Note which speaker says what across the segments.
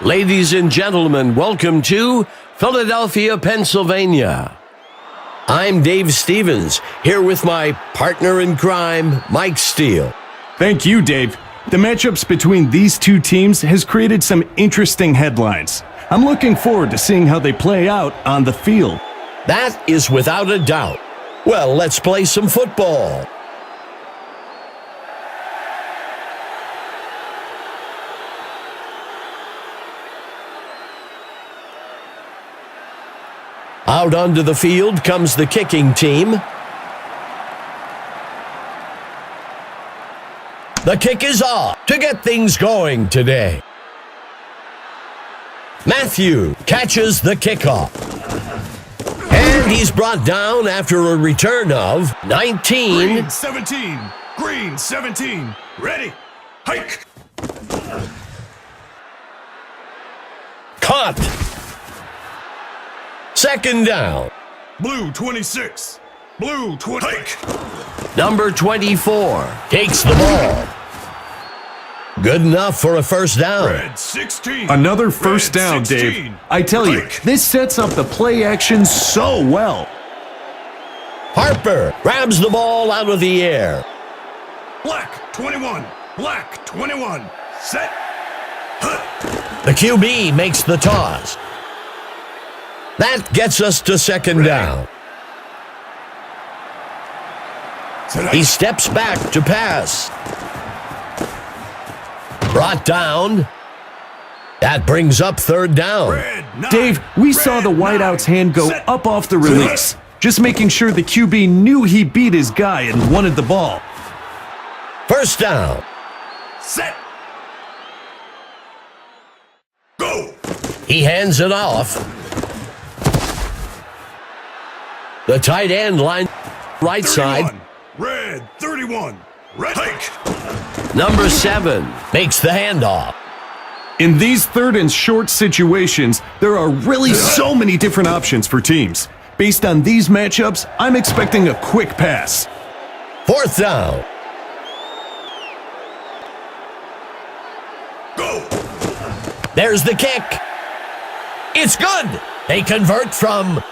Speaker 1: Ladies and gentlemen, welcome to Philadelphia, Pennsylvania. I'm Dave Stevens, here with my partner in crime, Mike Steele.
Speaker 2: Thank you, Dave. The matchups between these two teams has created some interesting headlines. I'm looking forward to seeing how they play out on the field.
Speaker 1: That is without a doubt. Well, let's play some football. Out onto the field comes the kicking team. The kick is off to get things going today. Matthew catches the kickoff. And he's brought down after a return of 19.
Speaker 3: Green 17. Green 17. Ready. Hike.
Speaker 1: Caught. Second down.
Speaker 3: Blue 26. Blue 20. Hike.
Speaker 1: Number 24 takes the ball. Good enough for a first down.
Speaker 3: Red 16.
Speaker 2: Another first
Speaker 3: Red
Speaker 2: down,
Speaker 3: 16.
Speaker 2: Dave. I tell you, this sets up the play action so well.
Speaker 1: Harper grabs the ball out of the air.
Speaker 3: Black 21. Black 21. Set.
Speaker 1: The QB makes the toss. That gets us to second down. He steps back to pass. Brought down. That brings up third down.
Speaker 2: Dave, we saw the wideout's hand go up off the release, just making sure the QB knew he beat his guy and wanted the ball.
Speaker 1: First down.
Speaker 3: Set. Go.
Speaker 1: He hands it off. The tight end line right
Speaker 3: 31.
Speaker 1: side.
Speaker 3: Red 31. Red hike.
Speaker 1: Number 7 makes the handoff.
Speaker 2: In these third and short situations, there are really so many different options for teams. Based on these matchups, I'm expecting a quick pass.
Speaker 1: Fourth down.
Speaker 3: Go.
Speaker 1: There's the kick. It's good. They convert from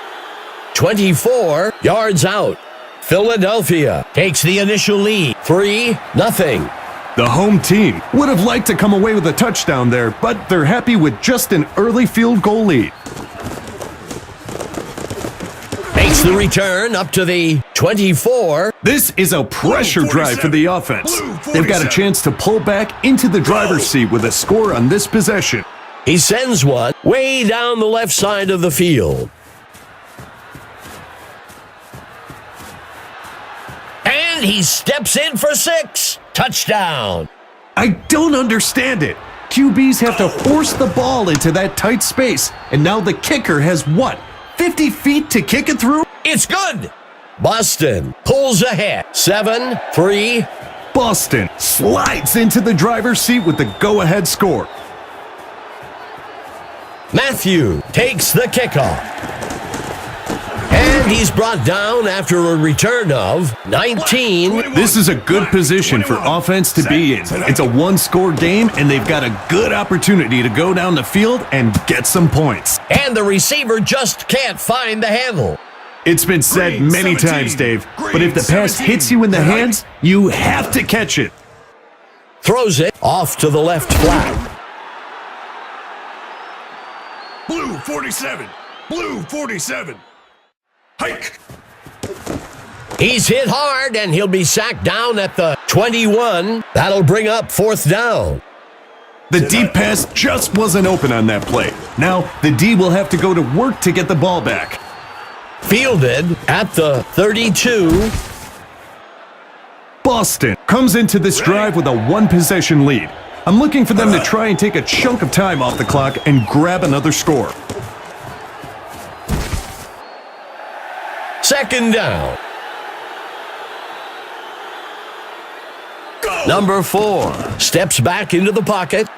Speaker 1: 24 yards out. Philadelphia takes the initial lead, 3-0.
Speaker 2: The home team would have liked to come away with a touchdown there, but they're happy with just an early field goal lead.
Speaker 1: Makes the return up to the 24.
Speaker 2: This is a pressure drive for the offense. They've got a chance to pull back into the driver's seat with a score on this possession.
Speaker 1: He sends one way down the left side of the field. And he steps in for 6. Touchdown.
Speaker 2: I don't understand it. QBs have to force the ball into that tight space, and now the kicker has what, 50 feet to kick it through?
Speaker 1: It's good. Boston pulls ahead, 7-3.
Speaker 2: Boston slides into the driver's seat with the go-ahead score.
Speaker 1: Matthew takes the kickoff. And he's brought down after a return of 19.
Speaker 2: This is a good position for offense to be in. It's a one-score game, and they've got a good opportunity to go down the field and get some points.
Speaker 1: And the receiver just can't find the handle.
Speaker 2: It's been said many times, Dave, but if the pass hits you in the hands, you have to catch it.
Speaker 1: Throws it off to the left flat.
Speaker 3: Blue 47. Blue 47. Hike.
Speaker 1: He's hit hard, and he'll be sacked down at the 21. That'll bring up fourth down.
Speaker 2: The deep pass just wasn't open on that play. Now, the D will have to go to work to get the ball back.
Speaker 1: Fielded at the 32.
Speaker 2: Boston comes into this drive with a one-possession lead. I'm looking for them to try and take a chunk of time off the clock and grab another score.
Speaker 1: Second down.
Speaker 3: Go.
Speaker 1: Number 4 steps back into the pocket.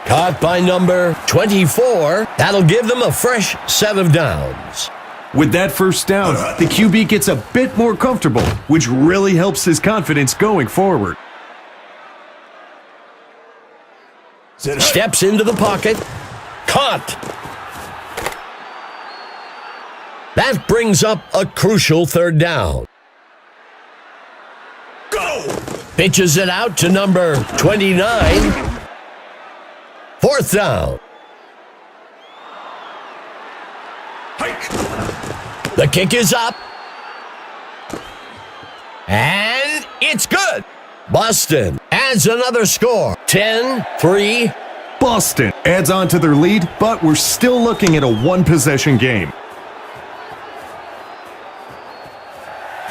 Speaker 1: Caught by number 24. That'll give them a fresh set of downs.
Speaker 2: With that first down, the QB gets a bit more comfortable, which really helps his confidence going forward.
Speaker 1: Steps into the pocket. Caught. That brings up a crucial third down.
Speaker 3: Go!
Speaker 1: Pitches it out to number 29. Fourth down.
Speaker 3: Hike!
Speaker 1: The kick is up. And it's good. Boston adds another score. 10-3.
Speaker 2: Boston adds on to their lead, but we're still looking at a one-possession game.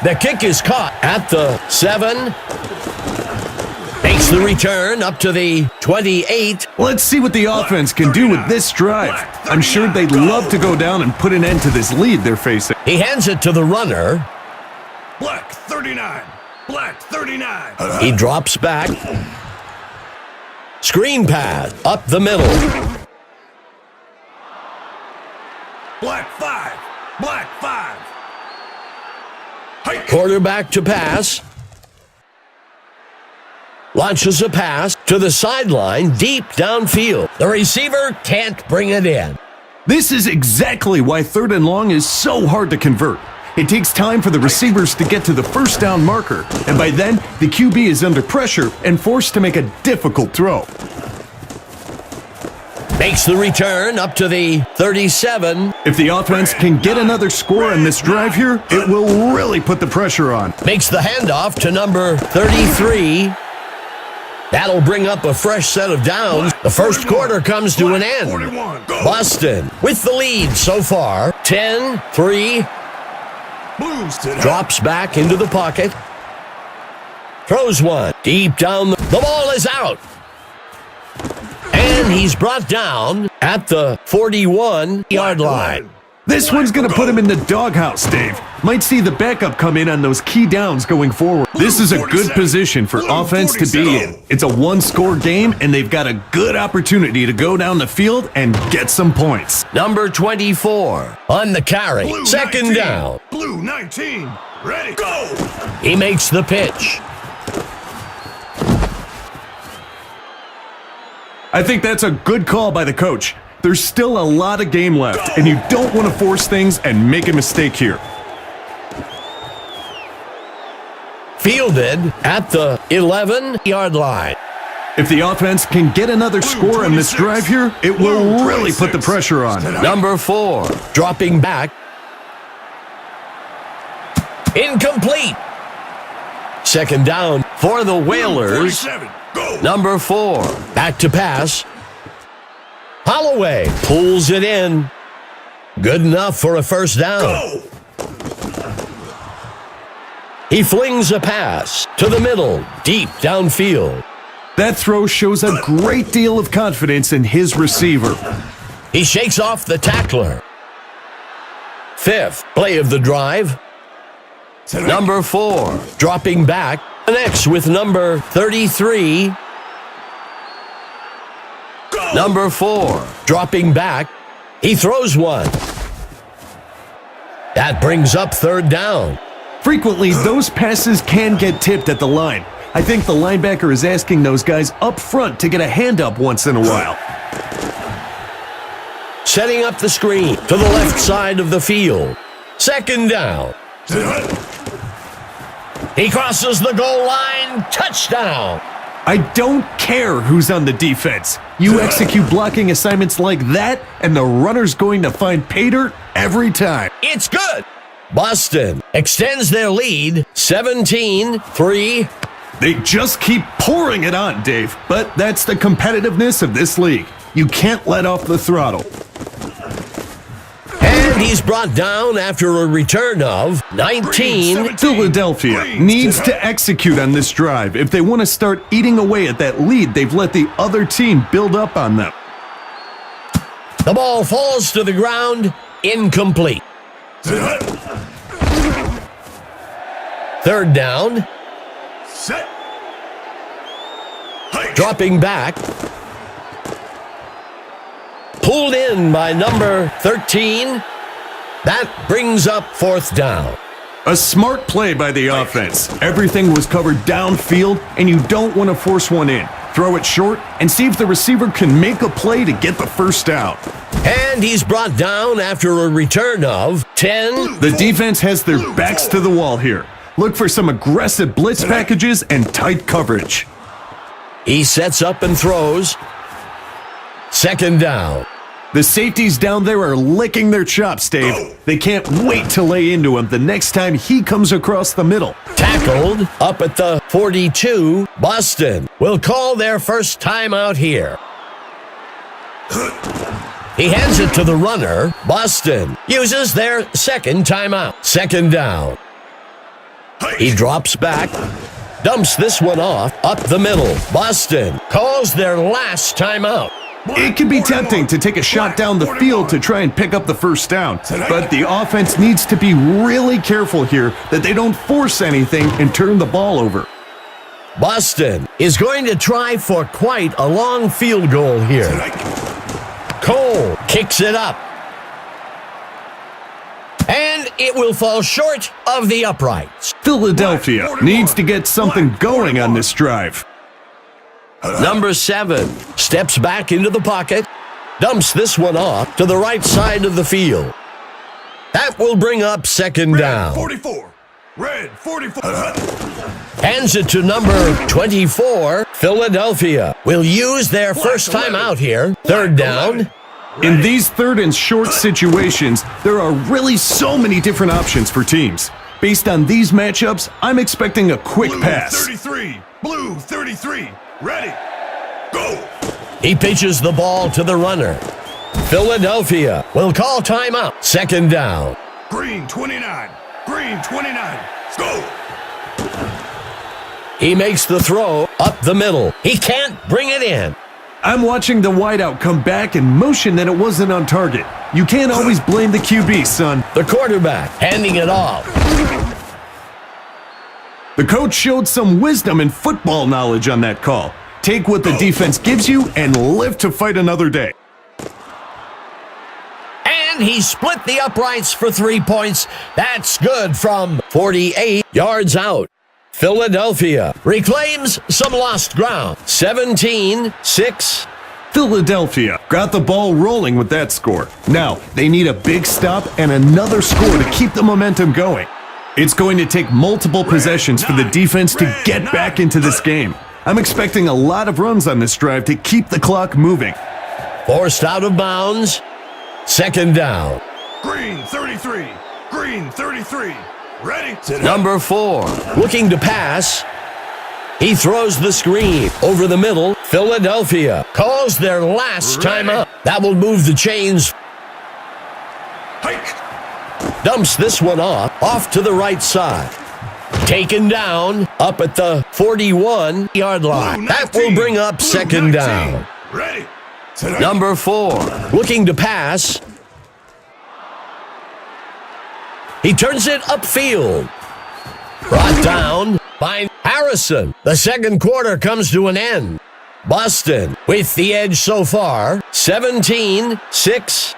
Speaker 1: The kick is caught at the 7. Makes the return up to the 28.
Speaker 2: Let's see what the offense can do with this drive. I'm sure they'd love to go down and put an end to this lead they're facing.
Speaker 1: He hands it to the runner.
Speaker 3: Black 39. Black 39.
Speaker 1: He drops back. Screen pass up the middle.
Speaker 3: Black 5. Black 5. Hike!
Speaker 1: Quarterback to pass. Launches a pass to the sideline deep downfield. The receiver can't bring it in.
Speaker 2: This is exactly why 3rd and long is so hard to convert. It takes time for the receivers to get to the first down marker, and by then, the QB is under pressure and forced to make a difficult throw.
Speaker 1: Makes the return up to the 37.
Speaker 2: If the offense can get another score on this drive here, it will really put the pressure on.
Speaker 1: Makes the handoff to number 33. That'll bring up a fresh set of downs. The first quarter comes to an end.
Speaker 3: 41. Go!
Speaker 1: Boston with the lead so far. 10-3.
Speaker 3: Blues to
Speaker 1: Drops back into the pocket. Throws one. Deep down. The ball is out. And he's brought down at the 41-yard line.
Speaker 2: This one's going to put him in the doghouse, Dave. Might see the backup come in on those key downs going forward. This is a good position for offense to be in. It's a one-score game, and they've got a good opportunity to go down the field and get some points.
Speaker 1: Number 24 on the carry.
Speaker 3: Blue
Speaker 1: Second
Speaker 3: 19.
Speaker 1: down.
Speaker 3: Blue 19. Ready, go!
Speaker 1: He makes the pitch.
Speaker 2: I think that's a good call by the coach. There's still a lot of game left, and you don't want to force things and make a mistake here.
Speaker 1: Fielded at the 11-yard line.
Speaker 2: If the offense can get another score on this drive here, it will really put the pressure on.
Speaker 1: Number 4 dropping back. Incomplete. Second down for the Whalers.
Speaker 3: 47. Go!
Speaker 1: Number 4 back to pass. Holloway pulls it in. Good enough for a first down.
Speaker 3: Go!
Speaker 1: He flings a pass to the middle, deep downfield.
Speaker 2: That throw shows a great deal of confidence in his receiver.
Speaker 1: He shakes off the tackler. 5th play of the drive. Number 4 dropping back. Connects with number 33.
Speaker 3: Go!
Speaker 1: Number 4 dropping back. He throws one. That brings up third down.
Speaker 2: Frequently, those passes can get tipped at the line. I think the linebacker is asking those guys up front to get a hand up once in a while.
Speaker 1: Setting up the screen to the left side of the field. Second down. He crosses the goal line. Touchdown.
Speaker 2: I don't care who's on the defense. You execute blocking assignments like that, and the runner's going to find pay dirt every time.
Speaker 1: It's good. Boston extends their lead 17-3.
Speaker 2: They just keep pouring it on, Dave. But that's the competitiveness of this league. You can't let off the throttle.
Speaker 1: And he's brought down after a return of 19.
Speaker 2: Philadelphia needs to execute on this drive if they want to start eating away at that lead they've let the other team build up on them.
Speaker 1: The ball falls to the ground. Incomplete. Third down.
Speaker 3: Set. Hike.
Speaker 1: Dropping back. Pulled in by number 13. That brings up fourth down.
Speaker 2: A smart play by the offense. Everything was covered downfield, and you don't want to force one in. throw it short, and see if the receiver can make a play to get the first down.
Speaker 1: And he's brought down after a return of 10.
Speaker 2: The defense has their backs to the wall here. Look for some aggressive blitz packages and tight coverage.
Speaker 1: He sets up and throws. Second down.
Speaker 2: The safeties down there are licking their chops, Dave. They can't wait to lay into him the next time he comes across the middle.
Speaker 1: Tackled up at the 42. Boston will call their first timeout here. He hands it to the runner. Boston uses their second timeout. Second down. He drops back, dumps this one off up the middle. Boston calls their last timeout.
Speaker 2: It can be tempting to take a shot down the field to try and pick up the first down, but the offense needs to be really careful here that they don't force anything and turn the ball over.
Speaker 1: Boston is going to try for quite a long field goal here. Cole kicks it up. And it will fall short of the uprights.
Speaker 2: Philadelphia needs to get something going on this drive.
Speaker 1: Number 7 steps back into the pocket, dumps this one off to the right side of the field. That will bring up second down.
Speaker 3: 44. Red 44.
Speaker 1: Hands it to number 24. Philadelphia will use their first time out here. Third down.
Speaker 2: In these third and short situations, there are really so many different options for teams. Based on these matchups, I'm expecting a quick pass.
Speaker 3: 33. Blue 33. Ready. Go.
Speaker 1: He pitches the ball to the runner. Philadelphia will call timeout. Second down.
Speaker 3: Green 29. Green 29. Go.
Speaker 1: He makes the throw up the middle. He can't bring it in.
Speaker 2: I'm watching the wideout come back and motion that it wasn't on target. You can't always blame the QB, son.
Speaker 1: The quarterback handing it off.
Speaker 2: The coach showed some wisdom and football knowledge on that call. Take what the defense gives you and live to fight another day.
Speaker 1: And he split the uprights for 3 points. That's good from 48 yards out. Philadelphia reclaims some lost ground. 17-6.
Speaker 2: Philadelphia got the ball rolling with that score. Now, they need a big stop and another score to keep the momentum going. It's going to take multiple possessions for the defense to get back into this game. I'm expecting a lot of runs on this drive to keep the clock moving.
Speaker 1: Forced out of bounds. Second down.
Speaker 3: Green 33. Green 33. Ready.
Speaker 1: Number 4 looking to pass. He throws the screen over the middle. Philadelphia calls their last timeout. That will move the chains.
Speaker 3: Hike.
Speaker 1: Dumps this one off to the right side. Taken down up at the 41-yard line. That will bring up second down.
Speaker 3: Ready.
Speaker 1: Number 4 looking to pass. He turns it upfield. Brought down by Harrison. The second quarter comes to an end. Boston with the edge so far. 17-6.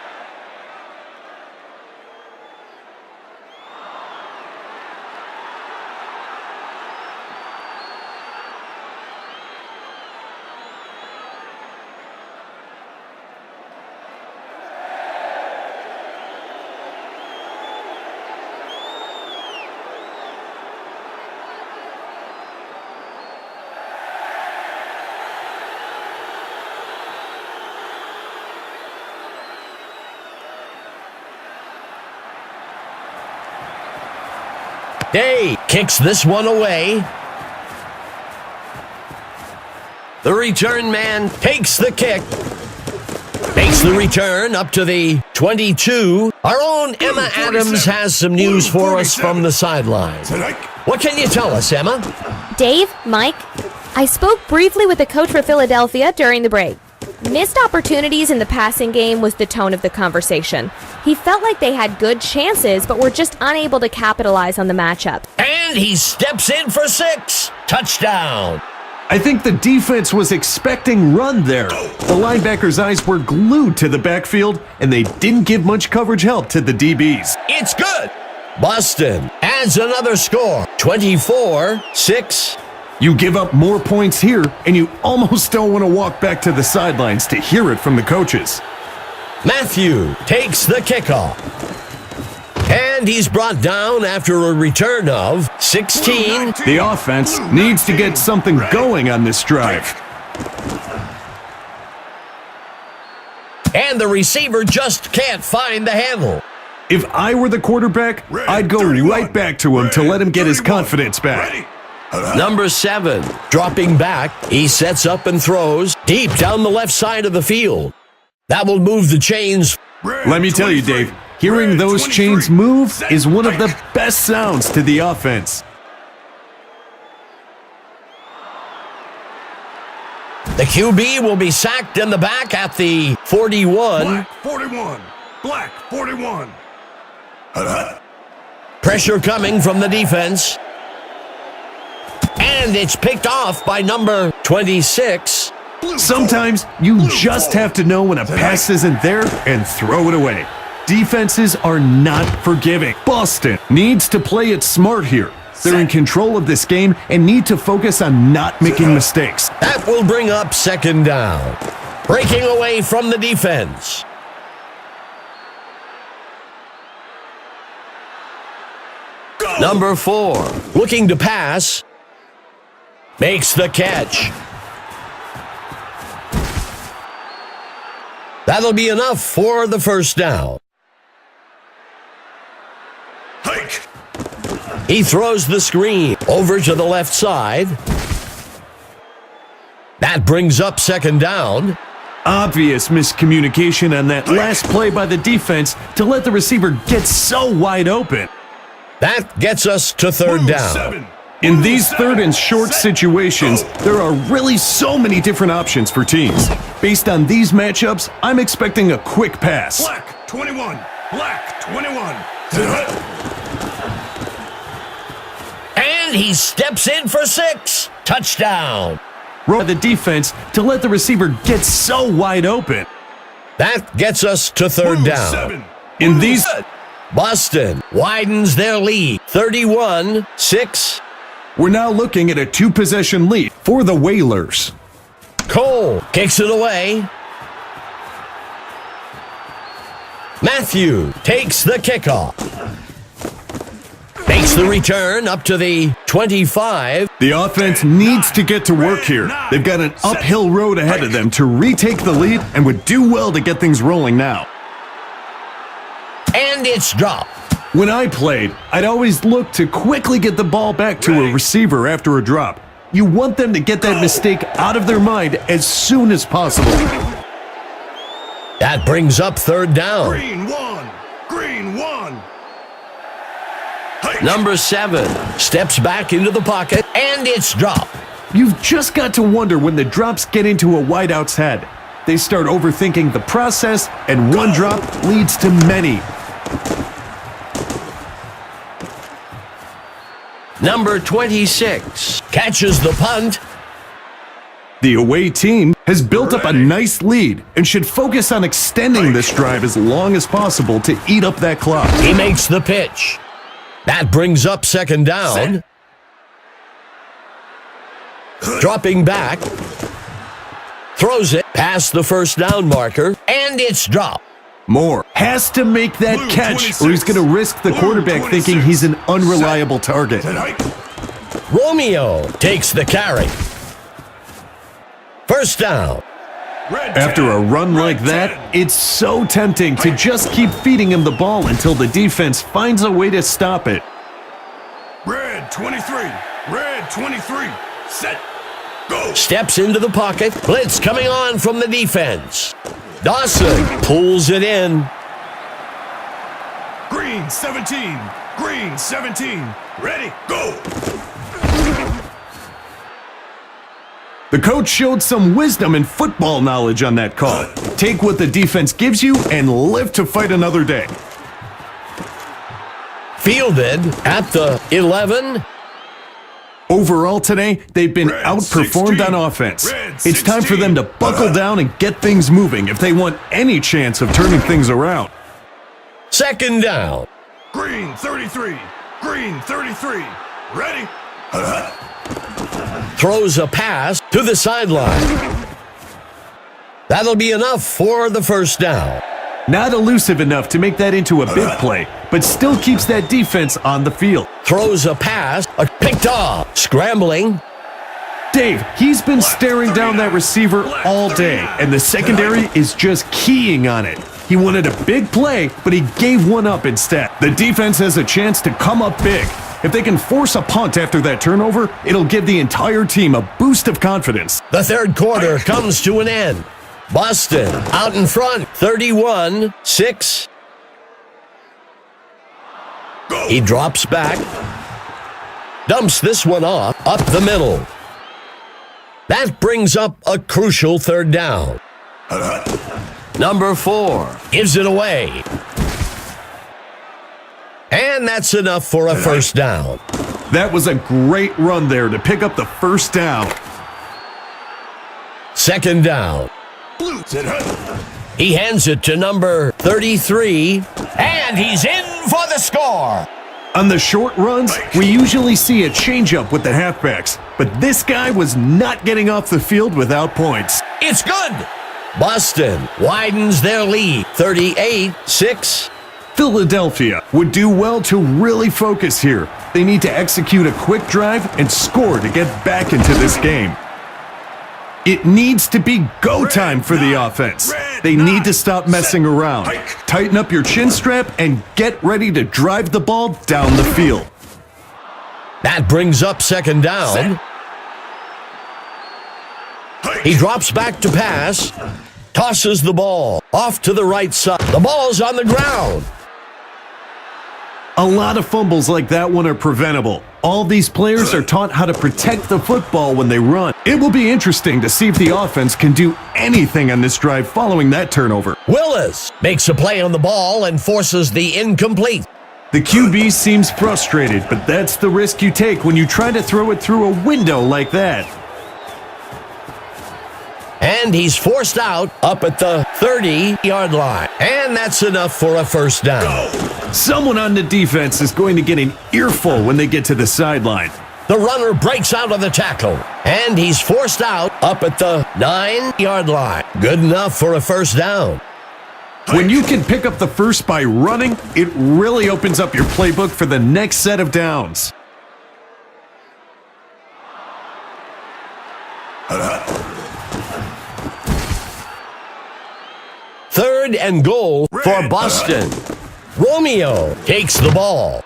Speaker 1: Day kicks this one away. The return man takes the kick. Makes the return up to the 22. Our own Emma Adams has some news for us from the sideline. What can you tell us, Emma?
Speaker 4: Dave, Mike, I spoke briefly with the coach for Philadelphia during the break. Missed opportunities in the passing game was the tone of the conversation. He felt like they had good chances, but were just unable to capitalize on the matchup.
Speaker 1: And he steps in for 6. Touchdown.
Speaker 2: I think the defense was expecting run there. The linebackers' eyes were glued to the backfield, and they didn't give much coverage help to the DBs.
Speaker 1: It's good. Boston adds another score. 24-6.
Speaker 2: You give up more points here, and you almost don't want to walk back to the sidelines to hear it from the coaches.
Speaker 1: Matthew takes the kickoff. And he's brought down after a return of 16.
Speaker 2: The offense needs to get something going on this drive.
Speaker 1: And the receiver just can't find the handle.
Speaker 2: If I were the quarterback, I'd go right back to him to let him get his confidence back.
Speaker 1: Number 7, dropping back, he sets up and throws deep down the left side of the field. That will move the chains.
Speaker 2: Let me tell you, Dave, hearing those chains move is one of the best sounds to the offense.
Speaker 1: The QB will be sacked in the back at the 41.
Speaker 3: Black 41. Black 41.
Speaker 1: Pressure coming from the defense. And it's picked off by number 26.
Speaker 2: Sometimes you just have to know when a pass isn't there and throw it away. Defenses are not forgiving. Boston needs to play it smart here. They're in control of this game and need to focus on not making mistakes.
Speaker 1: That will bring up second down. Breaking away from the defense. Number 4, looking to pass. Makes the catch. That'll be enough for the first down.
Speaker 3: Hike.
Speaker 1: He throws the screen over to the left side. That brings up second down.
Speaker 2: Obvious miscommunication on that last play by the defense to let the receiver get so wide open.
Speaker 1: That gets us to third down.
Speaker 3: 7.
Speaker 2: In these third and short situations, there are really so many different options for teams. Based on these matchups, I'm expecting a quick pass.
Speaker 3: Black 21. Black 21.
Speaker 1: And he steps in for 6. Touchdown.
Speaker 2: The defense to let the receiver get so wide open.
Speaker 1: That gets us to third down.
Speaker 3: 7.
Speaker 2: In these,
Speaker 1: Boston widens their lead, 31-6.
Speaker 2: we're now looking at a 2-possession lead for the Whalers.
Speaker 1: Cole kicks it away. Matthew takes the kickoff. Makes the return up to the 25.
Speaker 2: The offense needs to get to work here. They've got an uphill road ahead of them to retake the lead and would do well to get things rolling now.
Speaker 1: And it's dropped.
Speaker 2: When I played, I'd always look to quickly get the ball back to a receiver after a drop. You want them to get that mistake out of their mind as soon as possible.
Speaker 1: That brings up third down.
Speaker 3: Green 1. Green 1. Hike.
Speaker 1: Number 7 steps back into the pocket, and it's dropped.
Speaker 2: You've just got to wonder when the drops get into a wideout's head. They start overthinking the process, and one drop leads to many.
Speaker 1: Number 26 catches the punt.
Speaker 2: The away team has built up a nice lead and should focus on extending this drive as long as possible to eat up that clock.
Speaker 1: He makes the pitch. That brings up second down. Dropping back. Throws it past the first down marker, and it's dropped.
Speaker 2: Moore has to make that
Speaker 3: Blue
Speaker 2: catch
Speaker 3: 26.
Speaker 2: or he's going to risk the
Speaker 3: Blue
Speaker 2: quarterback
Speaker 3: 26.
Speaker 2: thinking he's an unreliable target.
Speaker 3: Hike.
Speaker 1: Romeo takes the carry. First down.
Speaker 3: Red
Speaker 2: After
Speaker 3: 10.
Speaker 2: a run
Speaker 3: Red
Speaker 2: like that,
Speaker 3: 10.
Speaker 2: it's so tempting to just keep feeding him the ball until the defense finds a way to stop it.
Speaker 3: Red 23. Red 23. Set. Go.
Speaker 1: Steps into the pocket. Blitz coming on from the defense. Dawson pulls it in.
Speaker 3: Green 17. Green 17. Ready. Go.
Speaker 2: The coach showed some wisdom and football knowledge on that call. Take what the defense gives you and live to fight another day.
Speaker 1: Fielded at the 11.
Speaker 2: Overall today, they've been
Speaker 3: Red
Speaker 2: outperformed
Speaker 3: 16.
Speaker 2: on offense.
Speaker 3: Red
Speaker 2: It's time for them to
Speaker 3: 16.
Speaker 2: buckle down and get things moving if they want any chance of turning things around.
Speaker 1: Second down.
Speaker 3: Green 33. Green 33. Ready.
Speaker 1: Throws a pass to the sideline. That'll be enough for the first down.
Speaker 2: Not elusive enough to make that into a big play, but still keeps that defense on the field.
Speaker 1: Throws a pass, picked off, scrambling.
Speaker 2: Dave, he's been staring down that receiver all day, and the secondary is just keying on it. He wanted a big play, but he gave one up instead. The defense has a chance to come up big. If they can force a punt after that turnover, it'll give the entire team a boost of confidence.
Speaker 1: The third quarter comes to an end. Boston out in front, 31-6. He drops back, dumps this one off, up the middle. That brings up a crucial third down. Number 4 gives it away. And that's enough for a first down.
Speaker 2: That was a great run there to pick up the first down.
Speaker 1: Second down. He hands it to number 33, and he's in for the score.
Speaker 2: On the short runs, we usually see a changeup with the halfbacks, but this guy was not getting off the field without points.
Speaker 1: It's good. Boston widens their lead, 38-6.
Speaker 2: Philadelphia would do well to really focus here. They need to execute a quick drive and score to get back into this game. It needs to be go time for the offense. They need to stop messing around. Tighten up your chin strap and get ready to drive the ball down the field.
Speaker 1: That brings up second down. He drops back to pass, tosses the ball off to the right side. The ball's on the ground.
Speaker 2: A lot of fumbles like that one are preventable. All these players are taught how to protect the football when they run. It will be interesting to see if the offense can do anything on this drive following that turnover.
Speaker 1: Willis makes a play on the ball and forces the incomplete.
Speaker 2: The QB seems frustrated, but that's the risk you take when you try to throw it through a window like that.
Speaker 1: And he's forced out up at the 30-yard line. And that's enough for a first down.
Speaker 2: Someone on the defense is going to get an earful when they get to the sideline.
Speaker 1: The runner breaks out of the tackle, and he's forced out up at the 9-yard line. Good enough for a first down.
Speaker 2: When you can pick up the first by running, it really opens up your playbook for the next set of downs.
Speaker 1: Third and goal for Boston. Romeo takes the ball.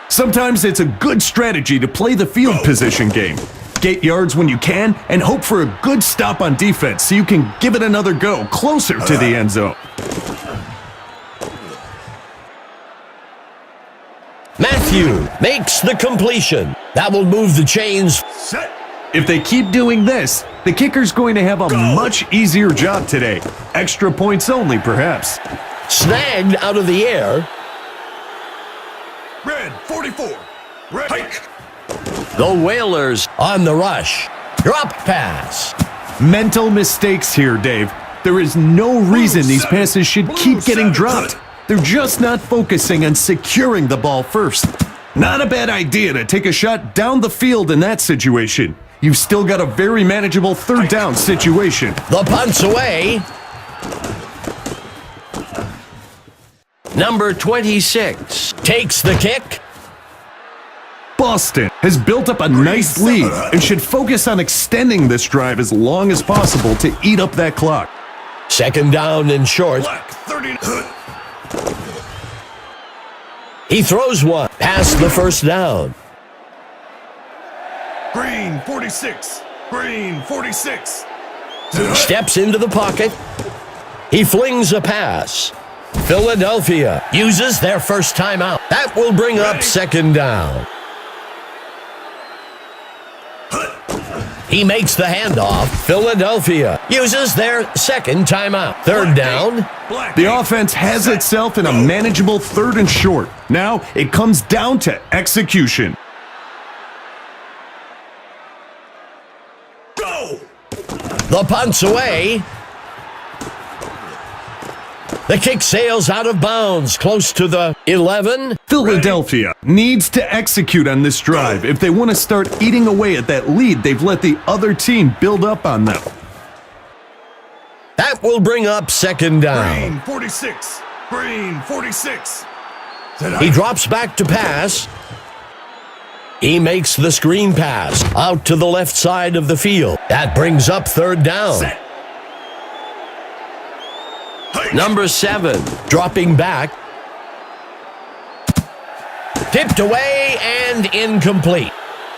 Speaker 2: Sometimes it's a good strategy to play the field position game. Get yards when you can and hope for a good stop on defense so you can give it another go closer to the end zone.
Speaker 1: Matthew makes the completion. That will move the chains.
Speaker 2: If they keep doing this, the kicker's going to have a much easier job today. Extra points only, perhaps.
Speaker 1: Snagged out of the air.
Speaker 3: Red 44. Red hike.
Speaker 1: The Whalers on the rush. Drop pass.
Speaker 2: Mental mistakes here, Dave. There is no reason these passes should keep getting dropped. They're just not focusing on securing the ball first. Not a bad idea to take a shot down the field in that situation. You've still got a very manageable third down situation.
Speaker 1: The punt's away. Number 26 takes the kick.
Speaker 2: Boston has built up a nice lead and should focus on extending this drive as long as possible to eat up that clock.
Speaker 1: Second down and short.
Speaker 3: Black 30.
Speaker 1: He throws one past the first down.
Speaker 3: Green 46. Green 46.
Speaker 1: Steps into the pocket. He flings a pass. Philadelphia uses their first timeout. That will bring up second down. He makes the handoff. Philadelphia uses their second timeout. Third down.
Speaker 2: The offense has itself in a manageable third and short. Now it comes down to execution.
Speaker 3: Go!
Speaker 1: The punt's away. The kick sails out of bounds, close to the 11.
Speaker 2: Philadelphia needs to execute on this drive if they want to start eating away at that lead they've let the other team build up on them.
Speaker 1: That will bring up second down.
Speaker 3: Green 46. Green 46.
Speaker 1: He drops back to pass. He makes the screen pass out to the left side of the field. That brings up third down.
Speaker 3: Set. Hike.
Speaker 1: Number 7, dropping back. Tipped away and incomplete.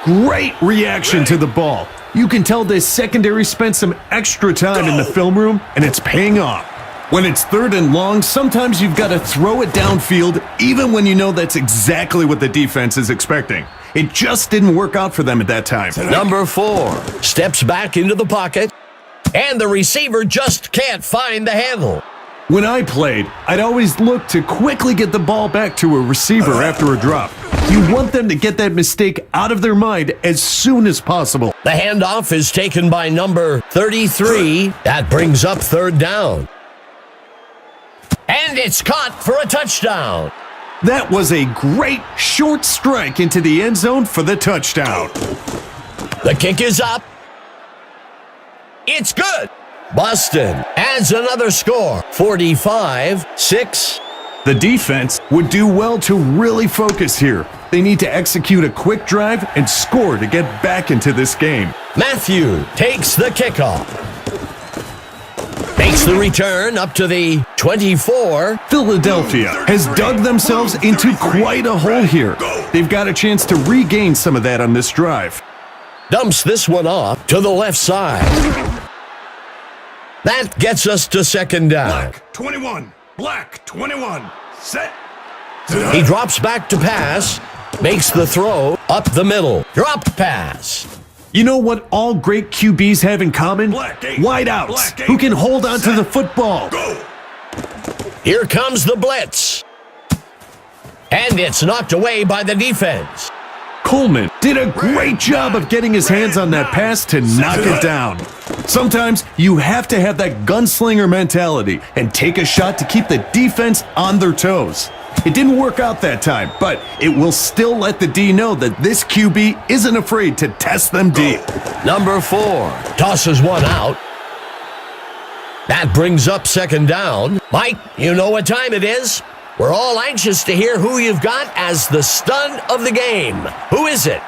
Speaker 2: Great reaction to the ball. You can tell this secondary spent some extra time in the film room, and it's paying off. When it's third and long, sometimes you've got to throw it downfield, even when you know that's exactly what the defense is expecting. It just didn't work out for them at that time.
Speaker 1: Number 4 steps back into the pocket, and the receiver just can't find the handle.
Speaker 2: When I played, I'd always look to quickly get the ball back to a receiver after a drop. You want them to get that mistake out of their mind as soon as possible.
Speaker 1: The handoff is taken by number 33. That brings up third down. And it's caught for a touchdown.
Speaker 2: That was a great short strike into the end zone for the touchdown.
Speaker 1: The kick is up. It's good. Boston adds another score, 45-6.
Speaker 2: The defense would do well to really focus here. They need to execute a quick drive and score to get back into this game.
Speaker 1: Matthew takes the kickoff. Makes the return up to the 24.
Speaker 2: Philadelphia has dug themselves into quite a hole here. They've got a chance to regain some of that on this drive.
Speaker 1: Dumps this one off to the left side. That gets us to second down.
Speaker 3: Black 21. Black 21. Set.
Speaker 1: He drops back to pass. Makes the throw up the middle. Drop pass.
Speaker 2: You know what all great QBs have in common?
Speaker 3: Black eight.
Speaker 2: Wideouts
Speaker 3: Black eight.
Speaker 2: who can hold on to the football.
Speaker 3: Go.
Speaker 1: Here comes the blitz. And it's knocked away by the defense.
Speaker 2: Coleman did a great job of getting his hands on that pass to knock it down. Sometimes you have to have that gunslinger mentality and take a shot to keep the defense on their toes. It didn't work out that time, but it will still let the D know that this QB isn't afraid to test them deep.
Speaker 1: Number 4 tosses one out. That brings up second down. Mike, you know what time it is. We're all anxious to hear who you've got as the stud of the game. Who is it?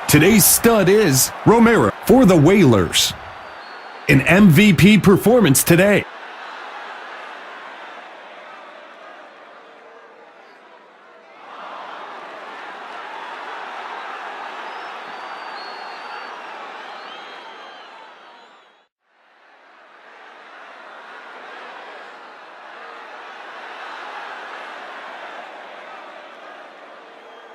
Speaker 2: Today's stud is Romero for the Whalers. An MVP performance today.